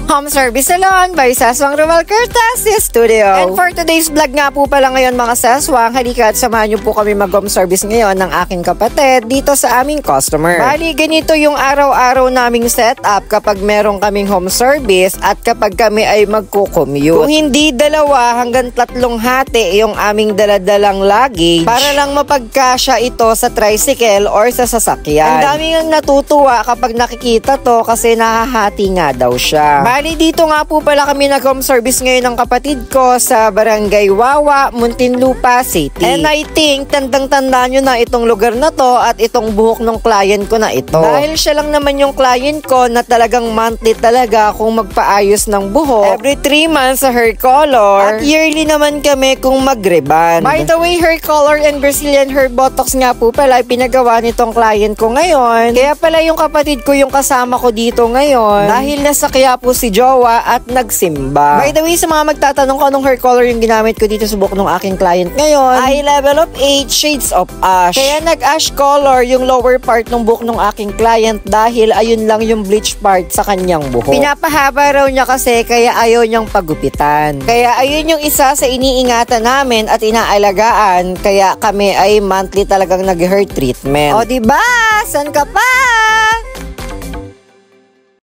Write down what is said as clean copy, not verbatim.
Home Service Salon by Saswang Rumal Courtesy Studio. And for today's vlog nga po pala ngayon mga Saswang, halika at samahan niyo po kami mag-home service ngayon ng aking kapatid dito sa aming customer. Bali, ganito yung araw-araw naming setup kapag meron kaming home service at kapag kami ay magko-commute. Kung hindi 2 hanggang 3 hati yung aming daladalang luggage para lang mapagkasya ito sa tricycle or sa sasakyan. Ang daming ang natutuwa kapag nakikita to kasi nahahati nga daw siya. Bali, dito nga po pala kami nag-home service ngayon ng kapatid ko sa Barangay Wawa, Muntinlupa City. And I think, tandang-tanda nyo na itong lugar na to at itong buhok ng client ko na ito. Dahil siya lang naman yung client ko na talagang monthly talaga kung magpaayos ng buhok. Every 3 months sa hair color. At yearly naman kami kung mag-reband. By the way, hair color and Brazilian hair botox nga po pala ay pinagawa nitong client ko ngayon. Kaya pala yung kapatid ko yung kasama ko dito ngayon. Dahil nasa Quiapo si Jowa at nagsimba. By the way, sa mga magtatanong ko anong hair color yung ginamit ko dito sa buhok ng aking client ngayon, ay level of 8 shades of ash. Kaya nag-ash color yung lower part ng buhok ng aking client dahil ayun lang yung bleach part sa kanyang buhok. Pinapahaba raw niya kasi kaya ayaw niyang pagupitan. Kaya ayun yung isa sa iniingatan namin at inaalagaan kaya kami ay monthly talagang nag-hair treatment. O diba? San ka pa?